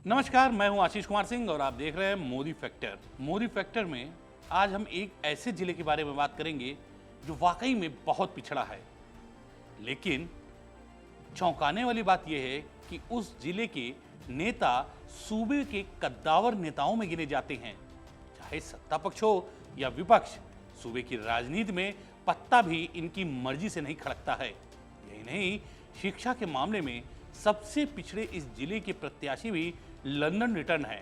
नमस्कार, मैं हूं आशीष कुमार सिंह और आप देख रहे हैं मोदी फैक्टर। मोदी फैक्टर में आज हम एक ऐसे जिले के बारे में बात करेंगे जो वाकई में बहुत पिछड़ा है, लेकिन चौंकाने वाली बात यह है कि उस जिले के नेता सूबे के कद्दावर नेताओं में गिने जाते हैं। चाहे सत्ता पक्ष हो या विपक्ष, सूबे की राजनीति में पत्ता भी इनकी मर्जी से नहीं खड़कता है। यही नहीं, शिक्षा के मामले में सबसे पिछड़े इस जिले के प्रत्याशी भी लंदन रिटर्न है।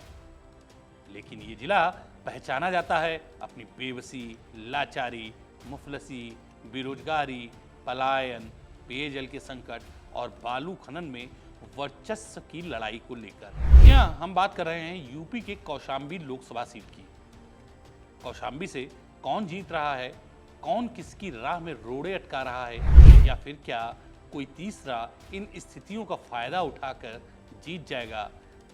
लेकिन ये जिला पहचाना जाता है अपनी बेबसी, लाचारी, मुफलसी, बेरोजगारी, पलायन, पेयजल के संकट और बालू खनन में वर्चस्व की लड़ाई को लेकर। यहाँ हम बात कर रहे हैं यूपी के कौशाम्बी लोकसभा सीट की। कौशाम्बी से कौन जीत रहा है, कौन किसकी राह में रोड़े अटका रहा है, या फिर क्या कोई तीसरा इन स्थितियों का फायदा उठाकर जीत जाएगा,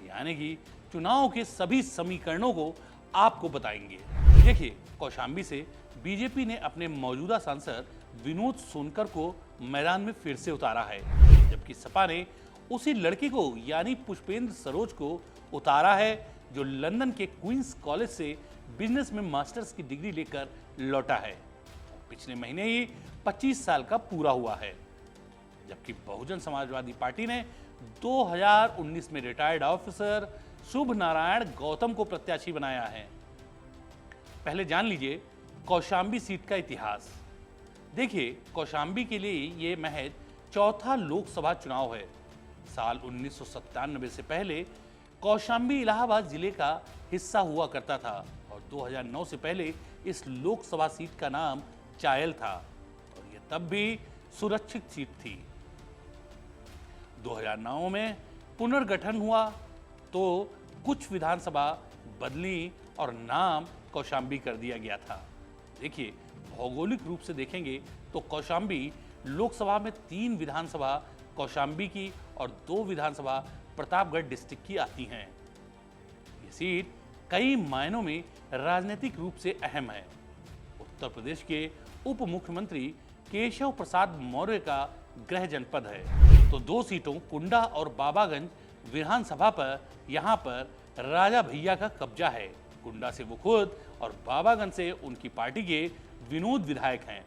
यानी कि चुनाव के सभी समीकरणों को आपको बताएंगे। देखिए, कौशाम्बी से बीजेपी ने अपने मौजूदा सांसद विनोद सोनकर को मैदान में फिर से उतारा है, जबकि सपा ने उसी लड़के को यानी पुष्पेंद्र सरोज को उतारा है जो लंदन के क्वींस कॉलेज से बिजनेस में मास्टर्स की डिग्री लेकर लौटा है। पिछले महीने ही 25 साल का पूरा हुआ है। जबकि बहुजन समाजवादी पार्टी ने 2019 में रिटायर्ड ऑफिसर शुभ नारायण गौतम को प्रत्याशी बनाया है। पहले जान लीजिए कौशाम्बी सीट का इतिहास। देखिए, कौशाम्बी के लिए ये महज चौथा लोकसभा चुनाव है। साल 1997 से पहले कौशाम्बी इलाहाबाद जिले का हिस्सा हुआ करता था और 2009 से पहले इस लोकसभा सीट का नाम चायल था और यह तब भी सुरक्षित सीट थी। 2009 में पुनर्गठन हुआ तो कुछ विधानसभा बदली और नाम कौशाम्बी कर दिया गया था। देखिए, भौगोलिक रूप से देखेंगे तो कौशाम्बी लोकसभा में 3 विधानसभा कौशाम्बी की और 2 विधानसभा प्रतापगढ़ डिस्ट्रिक्ट की आती हैं। ये सीट कई मायनों में राजनीतिक रूप से अहम है। उत्तर प्रदेश के उप मुख्यमंत्री केशव प्रसाद मौर्य का गृह जनपद है, तो 2 सीटों कुंडा और बाबागंज विधानसभा पर यहाँ पर राजा भैया का कब्जा है। कुंडा से वो खुद और बाबागंज से उनकी पार्टी के विनोद विधायक हैं।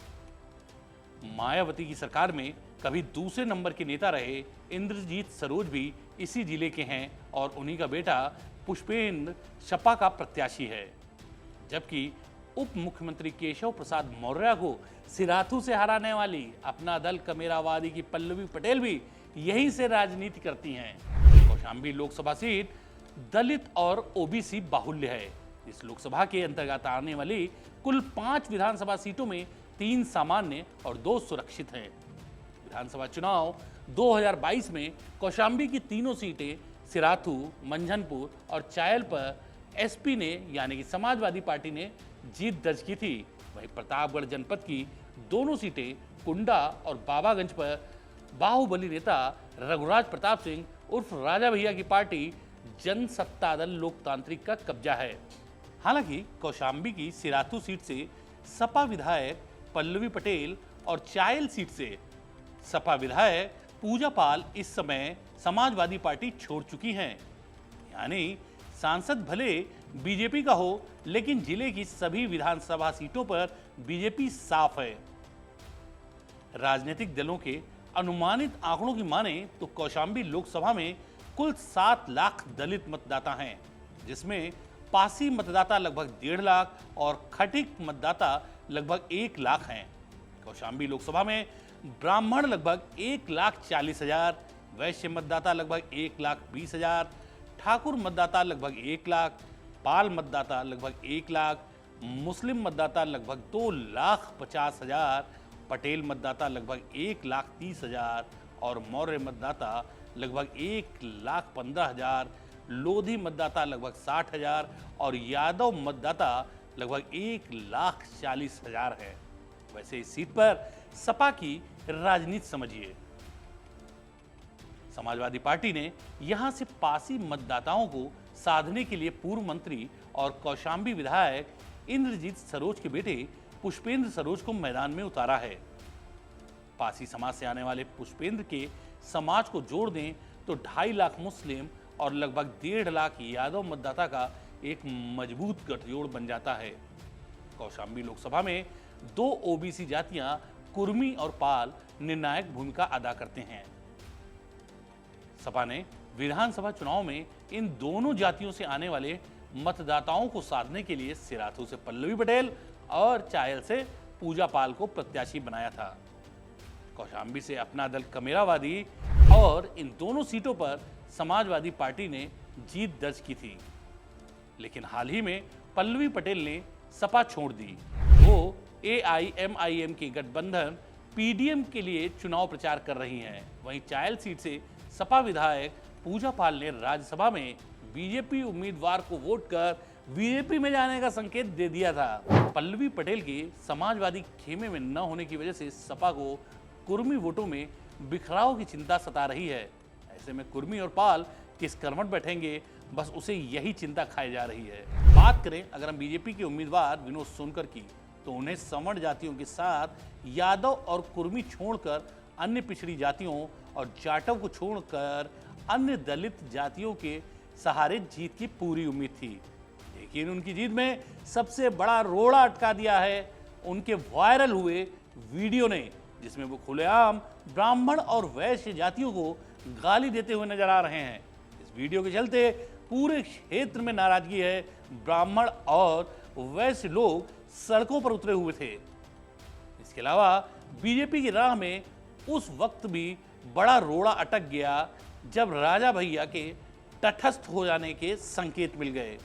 मायावती की सरकार में कभी दूसरे नंबर के नेता रहे इंद्रजीत सरोज भी इसी जिले के हैं और उन्हीं का बेटा पुष्पेंद्र सपा का प्रत्याशी है। जबकि उप मुख्यमंत्री केशव प्रसाद मौर्य को सिराथू से हराने वाली अपना दल कमेरावादी की पल्लवी पटेल भी यहीं से राजनीति करती हैं। कौशाम्बी लोकसभा सीट दलित और ओबीसी बाहुल्य है। इस लोकसभा के अंतर्गत आने वाली कुल 5 विधानसभा सीटों में 3 सामान्य और 2 सुरक्षित हैं। विधानसभा चुनाव 2022 में कौशाम्बी की तीनों सीटें सिराथू, मंझनपुर और चायल पर एसपी ने यानी कि समाजवादी पार्टी ने जीत दर्ज की थी। वहीं प्रतापगढ़ जनपद की दोनों सीटें कुंडा और बाबागंज पर बाहुबली नेता रघुराज प्रताप सिंह उर्फ राजा भैया की पार्टी जनसत्ता दल लोकतांत्रिक का कब्जा है। हालांकि कौशाम्बी की सिराथू सीट से सपा विधायक पल्लवी पटेल और चायल सीट से सपा विधायक पूजा पाल इस समय समाजवादी पार्टी छोड़ चुकी हैं। यानी सांसद भले बीजेपी का हो, लेकिन जिले की सभी विधानसभा सीटों पर बीजेपी साफ है। राजनीतिक दलों के अनुमानित आंकड़ों की माने तो कौशाम्बी लोकसभा में कुल 7 लाख दलित मतदाता हैं, जिसमें पासी मतदाता लगभग 1.5 लाख और खटिक मतदाता लगभग 1 लाख हैं। कौशाम्बी लोकसभा में ब्राह्मण लगभग 1,40,000, वैश्य मतदाता लगभग 1,20,000, ठाकुर मतदाता लगभग 1 लाख, पाल मतदाता लगभग 1 लाख, मुस्लिम मतदाता लगभग 2,50,000, पटेल मतदाता लगभग 1,30,000 और मौर्य मतदाता लगभग 1,15,000, लोधी मतदाता लगभग 60,000 और यादव मतदाता लगभग 1,40,000 है। वैसे इस सीट पर सपा की राजनीति समझिए। समाजवादी पार्टी ने यहां से पासी मतदाताओं को साधने के लिए पूर्व मंत्री और कौशाम्बी विधायक इंद्रजीत सरोज के बेटे पुष्पेंद्र सरोज को मैदान में उतारा है। पासी समाज से आने वाले पुष्पेंद्र के समाज को जोड़ दें तो 2.5 लाख मुस्लिम और लगभग 1.5 लाख यादव मतदाता का एक मजबूत गठजोड़ बन जाता है। कौशाम्बी लोकसभा में 2 ओबीसी जातियां कुर्मी और पाल निर्णायक भूमिका अदा करते हैं। सपा ने विधानसभा चुनाव में इन दोनों जातियों से आने वाले मतदाताओं को साधने के लिए सिराथू से पल्लवी पटेल और चायल से पूजा पाल को प्रत्याशी बनाया था। कौशाम्बी से अपना दल कमेरावादी और इन दोनों सीटों पर समाजवादी पार्टी ने जीत दर्ज की थी। लेकिन हाल ही में पल्लवी पटेल ने सपा छोड़ दी। वो AIMIM के गठबंधन PDM के लिए चुनाव प्रचार कर रही हैं। वहीं चायल सीट से सपा विधायक पूजा पाल ने राज्यसभा में बीजेपी उम्मीदवार को वोट कर बीजेपी में जाने का संकेत दे दिया था। पल्लवी पटेल के समाजवादी खेमे में न होने की वजह से सपा को कुर्मी वोटों में बिखराव की चिंता सता रही है। ऐसे में कुर्मी और पाल किस करवट बैठेंगे, बस उसे यही चिंता खाई जा रही है। बात करें अगर हम बीजेपी के उम्मीदवार विनोद सोनकर की, तो उन्हें सवर्ण जातियों के साथ यादव और कुर्मी छोड़कर अन्य पिछड़ी जातियों और जाटव को छोड़कर अन्य दलित जातियों के सहारे जीत की पूरी उम्मीद थी। लेकिन उनकी जीत में सबसे बड़ा रोड़ा अटका दिया है उनके वायरल हुए वीडियो ने, जिसमें वो खुलेआम ब्राह्मण और वैश्य जातियों को गाली देते हुए नजर आ रहे हैं। इस वीडियो के चलते पूरे क्षेत्र में नाराजगी है। ब्राह्मण और वैश्य लोग सड़कों पर उतरे हुए थे। इसके अलावा बीजेपी की राह में उस वक्त भी बड़ा रोड़ा अटक गया जब राजा भैया के तटस्थ हो जाने के संकेत मिल गए।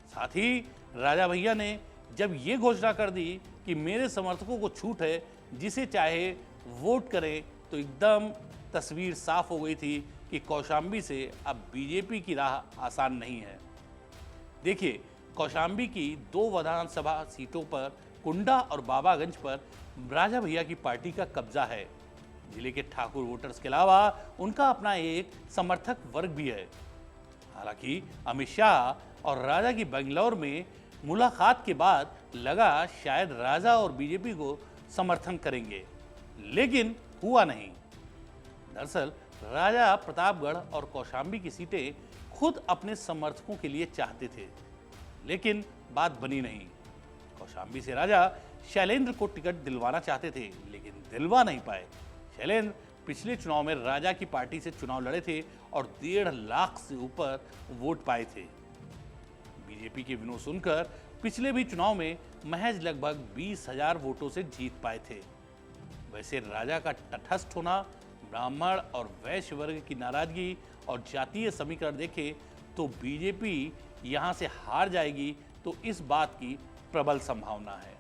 साथ ही राजा भैया ने जब ये घोषणा कर दी कि मेरे समर्थकों को छूट है, जिसे चाहे वोट करें, तो एकदम तस्वीर साफ हो गई थी कि कौशाम्बी से अब बीजेपी की राह आसान नहीं है। देखिए, कौशाम्बी की 2 विधानसभा सीटों पर कुंडा और बाबागंज पर राजा भैया की पार्टी का कब्जा है। जिले के ठाकुर वोटर्स के अलावा उनका अपना एक समर्थक वर्ग भी है। हालांकि अमित शाह और राजा की बेंगलौर में मुलाकात के बाद लगा शायद राजा और बीजेपी को समर्थन करेंगे, लेकिन हुआ नहीं। दरअसल राजा प्रतापगढ़ और कौशाम्बी की सीटें खुद अपने समर्थकों के लिए चाहते थे, लेकिन बात बनी नहीं। कौशाम्बी से राजा शैलेंद्र को टिकट दिलवाना चाहते थे, लेकिन दिलवा नहीं पाए। शैलेंद्र पिछले चुनाव में राजा की पार्टी से चुनाव लड़े थे और 1.5 लाख से ऊपर वोट पाए थे। बीजेपी के विनोद सोनकर पिछले भी चुनाव में महज लगभग 20,000 वोटों से जीत पाए थे। वैसे राजा का तटस्थ होना, ब्राह्मण और वैश्य वर्ग की नाराजगी और जातीय समीकरण देखे तो बीजेपी यहां से हार जाएगी, तो इस बात की प्रबल संभावना है।